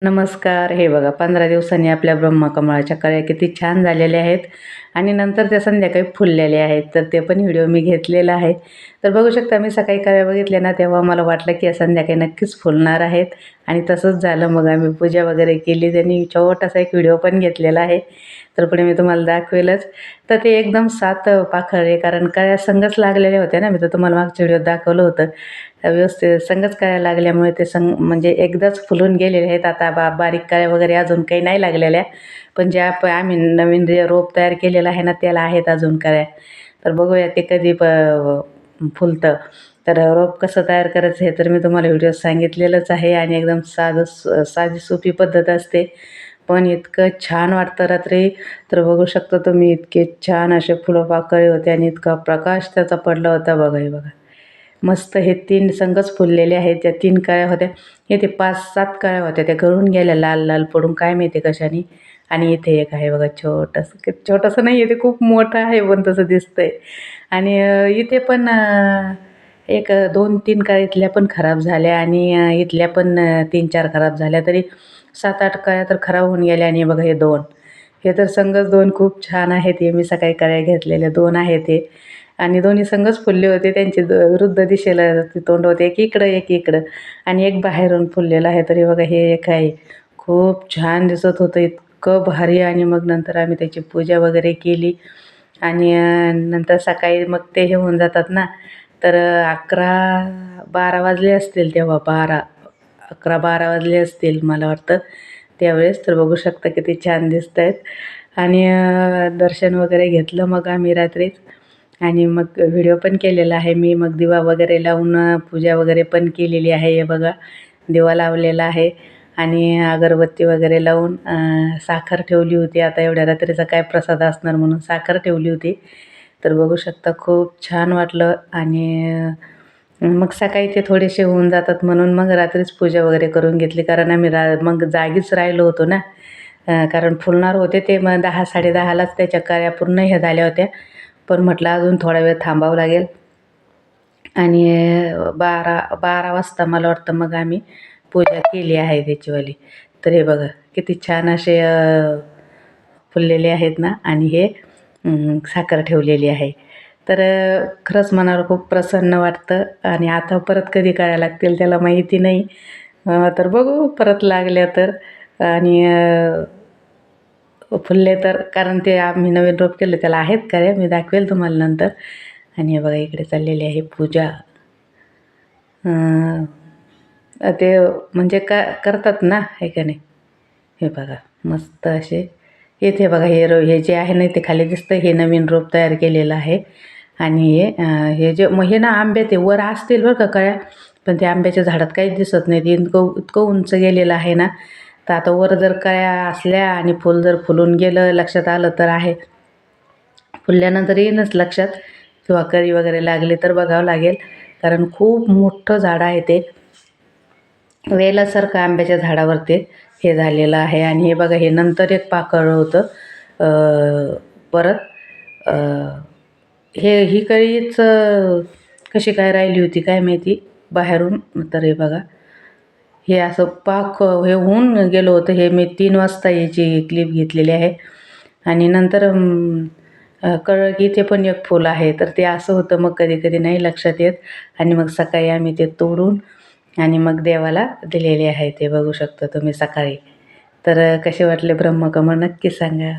नमस्कार. हे बघा 15 दिवसांनी आपल्या ब्रह्मकमळाच्या कळ्या किती छान झालेल्या आहेत आणि नंतर त्या संध्याकाळी फुललेल्या आहेत. तर ते पण व्हिडिओ मी घेतलेला आहे. तर बघू शकता मी सकाळी कळ्या बघितल्या ना, तेव्हा मला वाटलं की या संध्याकाळी नक्कीच फुलणार आहेत आणि तसंच झालं. मग आम्ही पूजा वगैरे केली. त्यांनी छोटासा एक व्हिडिओ पण घेतलेला आहे. तर पुढे मी तुम्हाला दाखवेलच. तर ते एकदम 7 पाकळ्या कारण कळ्या संगच लागलेल्या होत्या ना. मी तर तुम्हाला मागच्या व्हिडिओत दाखवलं होतं. व्यवस्थित संगच कळ्या लागल्यामुळे ते म्हणजे एकदाच फुलून गेलेले आहेत. आता बारीक कळ्या वगैरे अजून काही नाही लागलेल्या, पण ज्या आम्ही नवीन जे रोप तयार केलेलं आहे ना, त्याला आहेत अजून कळ्या. तर बघूया ते कधी फुलतं. तर रोप कसं तयार करायचं हे तर मी तुम्हाला व्हिडिओत सांगितलेलंच आहे आणि एकदम साधी सोपी पद्धत असते. पण इतकं छान वाटतं रात्री. तर बघू शकता तुम्ही इतके छान असे फुलपाकळी होते आणि इतका प्रकाश त्याचा पडला होता बघा. हे बघा मस्त हे 3 संगच फुललेले आहेत. त्या 3 कळ्या होत्या. इथे 5-7 कळ्या होत्या त्या गळून गेल्या लाल लाल पडून काय माहिती कशाने. आणि इथे एक आहे बघा छोटंसं. छोटंसं नाही आहे ते खूप मोठं आहे पण तसं दिसतंय. आणि इथे पण एक 2-3 कळ्या इथल्या पण खराब झाल्या आणि इथल्या पण 3-4 खराब झाल्या. तरी 7-8 कळ्या तर खराब होऊन गेल्या. आणि हे बघा हे 2 हे तर संगच 2 खूप छान आहेत. हे मी सकाळी कळ्या घेतलेल्या 2 आहेत हे. आणि दोन्ही संगच फुलले होते. त्यांचे विरुद्ध दिशेला ते तोंड होते. एक इकडं एक इकडं आणि एक बाहेरून फुललेलं आहे. तरी बघा हे एक आहे. खूप छान दिसत होतं इतकं भारी. आणि मग नंतर आम्ही त्याची पूजा वगैरे केली आणि नंतर सकाळी मग ते हे होऊन जातात ना. तर 11-12 वाजले असतील तेव्हा. 11-12 वाजले असतील मला वाटतं त्यावेळेस. तर बघू शकता किती छान दिसत आहेत. आणि दर्शन वगैरे घेतलं मग आम्ही रात्रीच. आणि मग व्हिडिओ पण केलेला आहे मी. मग दिवा वगैरे लावून पूजा वगैरे पण केलेली आहे. हे बघा दिवा लावलेला आहे आणि अगरबत्ती वगैरे लावून साखर ठेवली होती. आता एवढ्या रात्रीचा काय प्रसाद असणार म्हणून साखर ठेवली होती. तर बघू शकता खूप छान वाटलं. आणि मग सकाळी ते थोडेसे होऊन जातात म्हणून मग रात्रीच पूजा वगैरे करून घेतली. कारण आम्ही मग जागीच राहिलो होतो ना. कारण फुलणार होते ते मग 10-10:30लाच त्याच्या कळ्या पूर्ण ह्या झाल्या होत्या. पण म्हटलं अजून थोडा वेळ थांबावं लागेल. आणि 12 वाजता मला वाटतं मग आम्ही पूजा केली आहे त्याचीवाली. तर हे बघा किती छान असे फुललेले आहेत ना. आणि हे साखर ठेवलेली आहे. तर खरंच मनाला खूप प्रसन्न वाटतं. आणि आता परत कधी करायला लागतील त्याला माहिती नाही. तर बघू परत लागल्या तर. आणि फुलले तर कारण ते आम्ही नवीन रोप केलं त्याला आहेत कळ्या. मी दाखवेल तुम्हाला नंतर. आणि हे बघा इकडे चाललेली आहे पूजा. ते म्हणजे करतात ना हे का नाही. हे बघा मस्त असे. इथे बघा हे जे आहे ना ते खाली दिसतं हे नवीन रोप तयार केलेलं आहे. आणि हे जे मग हे ना आंबे ते वर असतील बरं का कळ्या, पण ते आंब्याच्या झाडात काहीच दिसत नाही. ते इतकं इतकं उंच गेलेलं आहे ना. तर आता वर जर कळ्या असल्या आणि फुल जर फुलून गेलं लक्षात आलं तर आहे. फुलल्यानंतर येईनच लक्षात किंवा कळी वगैरे लागली तर बघावं लागेल. कारण खूप मोठं झाड आहे ते. वेलासारखं आंब्याच्या झाडावरती हे झालेलं आहे. आणि हे बघा हे नंतर एक पाकळं होतं परत. ही कळीच कशी काय राहिली होती काय माहिती बाहेरून. तर हे बघा हे असं हे होऊन गेलं होतं. हे मी 3 वाजता याची क्लिप घेतलेली आहे. आणि नंतर की इथे पण एक फूल आहे. तर ते असं होतं मग कधी कधी नाही लक्षात येत. आणि मग सकाळी आम्ही ते तोडून आणि मग देवाला दिलेले आहे. ते बघू शकता तुम्ही सकाळी. तर कसे वाटले ब्रह्मकमळ नक्की सांगा.